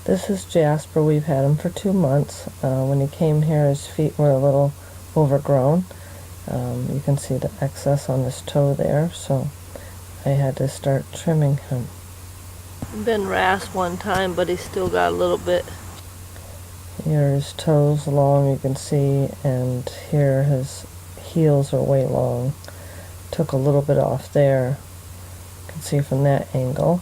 This is Jasper. We've had him for 2 months. When he came here, his feet were a little overgrown. You can see the excess on his toe there, so I had to start trimming him. Been rasped one time, but he's still got a little bit. Here his toes long, you can see, and here his heels are way long. Took a little bit off there. You can see from that angle.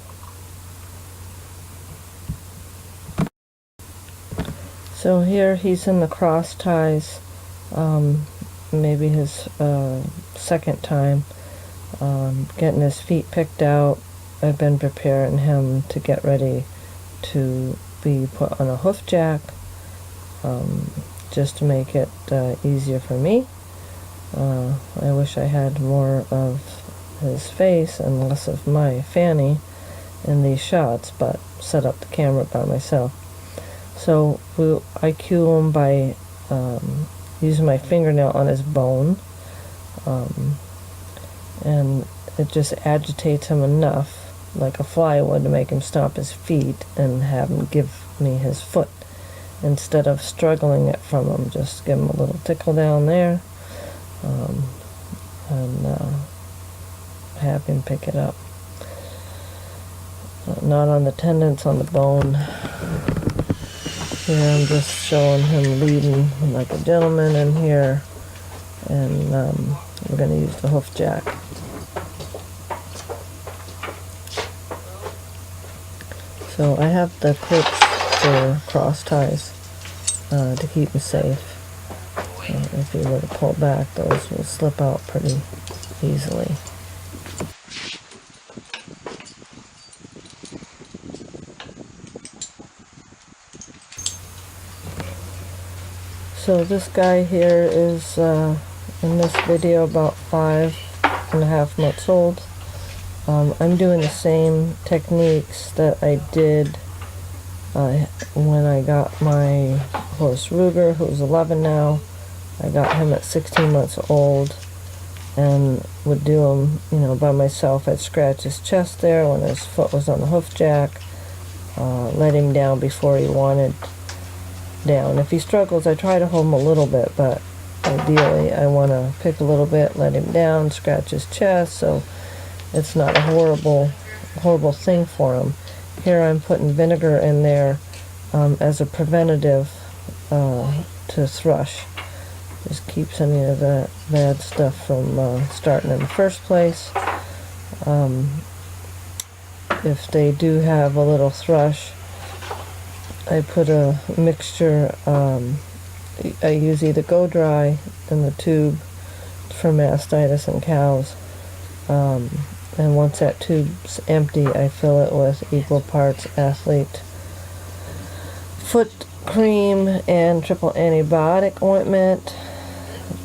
So here he's in the cross ties, maybe his second time, getting his feet picked out. I've been preparing him to get ready to be put on a hoof jack, just to make it easier for me. I wish I had more of his face and less of my fanny in these shots, but set up the camera by myself. So I cue him by using my fingernail on his bone, and it just agitates him enough, like a fly would, to make him stomp his feet and have him give me his foot. Instead of struggling it from him, just give him a little tickle down there, and have him pick it up. Not on the tendons, on the bone. Here I'm just showing him leading like a gentleman in here, and we're going to use the hoof jack. So I have the clips for cross ties to keep him safe. If you were to pull back, those will slip out pretty easily. So this guy here is in this video about 5.5 months old. I'm doing the same techniques that I did when I got my horse Ruger, who's 11 now. I got him at 16 months old and would do him, by myself. I'd scratch his chest there when his foot was on the hoof jack, let him down before he wanted down. If he struggles, I try to hold him a little bit, but ideally I want to pick a little bit, let him down, scratch his chest, so it's not a horrible thing for him. Here I'm putting vinegar in there as a preventative to thrush. Just keeps any of that bad stuff from starting in the first place. If they do have a little thrush, I put a mixture, I use either Go Dry in the tube for mastitis in cows, and once that tube's empty, I fill it with equal parts Athlete foot cream and triple antibiotic ointment.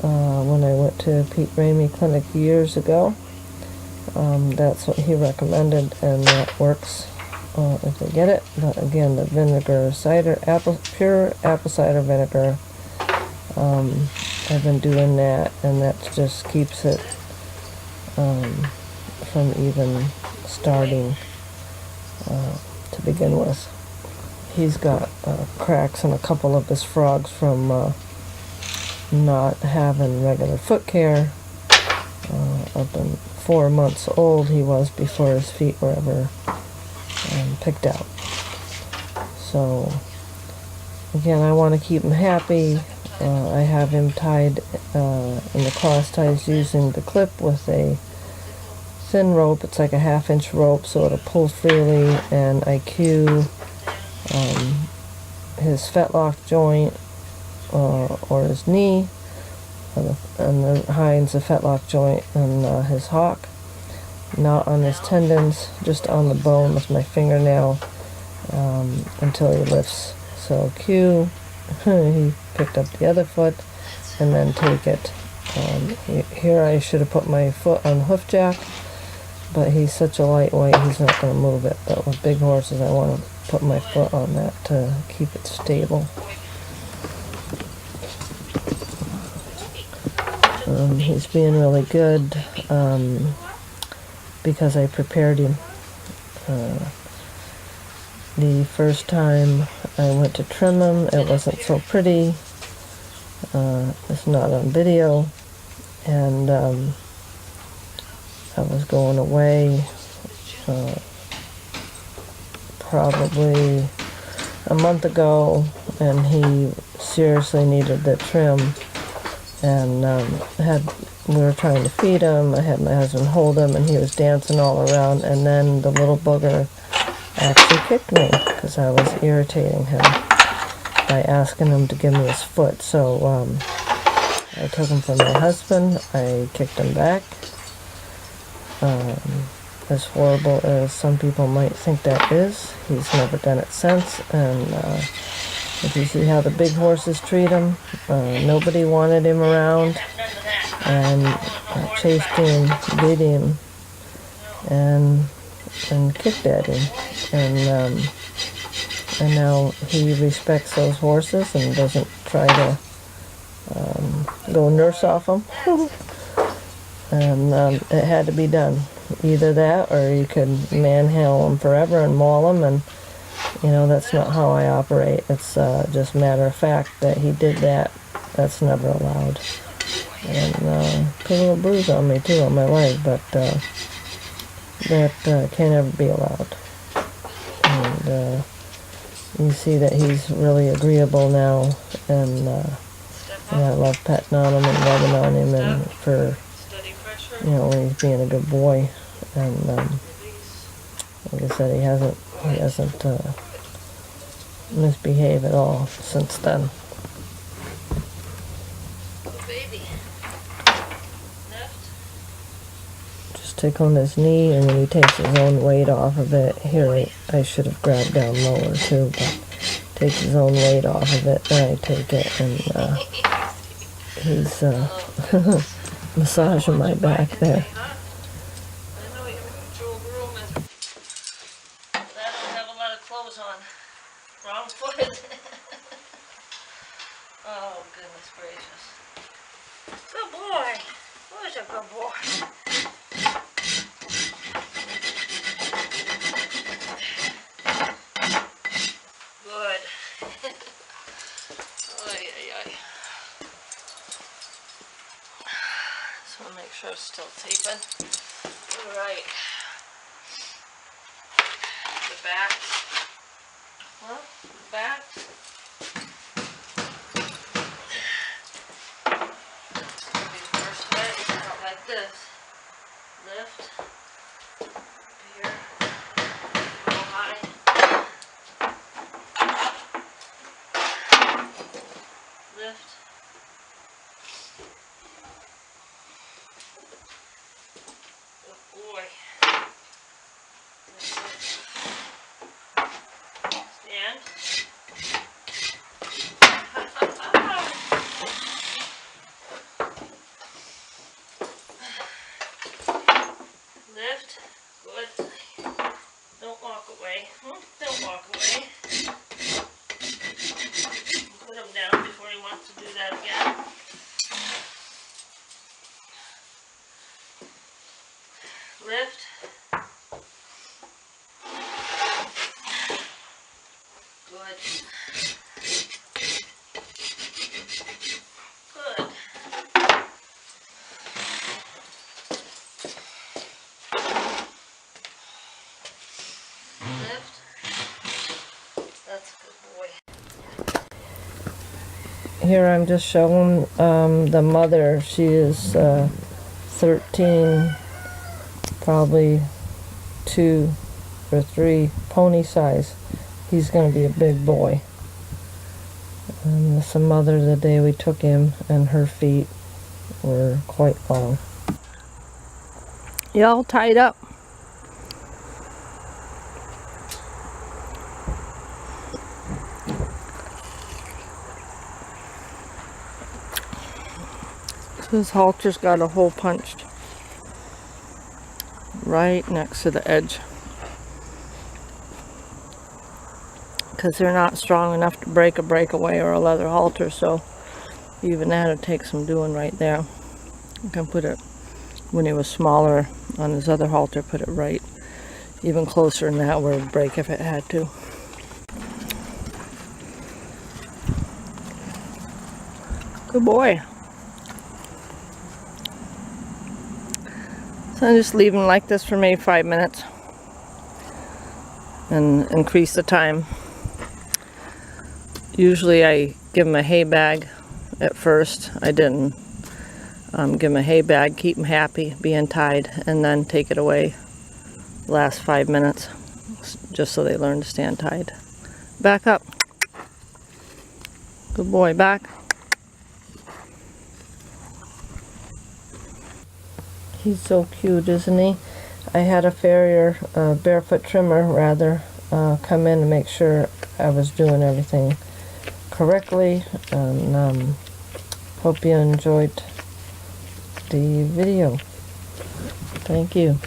When I went to Pete Ramey Clinic years ago, that's what he recommended, and that works if they get it. But again, the vinegar, pure apple cider vinegar, I've been doing that, and that just keeps it from even starting to begin with. He's got cracks in a couple of his frogs from not having regular foot care. Up in 4 months old he was before his feet were ever picked out. So again, I want to keep him happy. I have him tied in the cross ties using the clip with a thin rope. It's like a 1/2-inch rope, so it'll pull freely, and I cue his fetlock joint or his knee, and the hinds, the fetlock joint, and his hock. Not on his tendons, just on the bone with my fingernail until he lifts. So cue, he picked up the other foot, and then take it. Here I should have put my foot on the hoof jack, but he's such a lightweight, he's not going to move it. But with big horses, I want to put my foot on that to keep it stable. He's being really good because I prepared him The first time I went to trim him, it wasn't so pretty. It's not on video, and I was going away probably a month ago, and he seriously needed the trim, and we were trying to feed him. I had my husband hold him, and he was dancing all around, and then the little booger actually kicked me because I was irritating him by asking him to give me his foot. So I took him from my husband. I kicked him back. As horrible as some people might think that is, he's never done it since. And if you see how the big horses treat him, nobody wanted him around, and chased him, beat him, and kicked at him. And now he respects those horses and doesn't try to go nurse off them. And it had to be done. Either that, or you could manhandle them forever and maul them, and you know, that's not how I operate. It's just matter of fact that he did that. That's never allowed. And put a little bruise on me too, on my leg, but that can't ever be allowed. And you see that he's really agreeable now, and I love petting on him and rubbing on him, and for, you know, when he's being a good boy. And like I said, he hasn't misbehaved at all since then. Just tickling his knee, and when he takes his own weight off of it, here I should have grabbed down lower too, but takes his own weight off of it, then I take it, and he's massaging my back there. Wrong foot. Oh, goodness gracious. Good boy. Who's a good boy? Good. Oy, oy, oy. Just want to make sure it's still taping. All right. The back. Well, back. This is going to be the first way. Out like this. Lift. Up here. Go high. Lift. Good boy. Stand. Lift. Good. Don't walk away. Don't walk away. Put him down before he wants to do that again. Lift. Good. Good. Lift. That's a good boy. Here I'm just showing the mother. She is 13, probably 2 or 3 pony size. He's going to be a big boy. And that's the mother the day we took him, and her feet were quite long. You all tied up? His halter's got a hole punched right next to the edge, because they're not strong enough to break a breakaway or a leather halter, so even that'll take some doing right there. You can put it, when he was smaller on his other halter, put it right even closer than that where it'd break if it had to. Good boy. So I'm just leaving him like this for maybe 5 minutes and increase the time. Usually I give him a hay bag at first. I didn't give him a hay bag, keep him happy, being tied, and then take it away last 5 minutes just so they learn to stand tied. Back up. Good boy, back. He's so cute, isn't he? I had a farrier, barefoot trimmer rather, come in and make sure I was doing everything correctly, and hope you enjoyed the video. Thank you.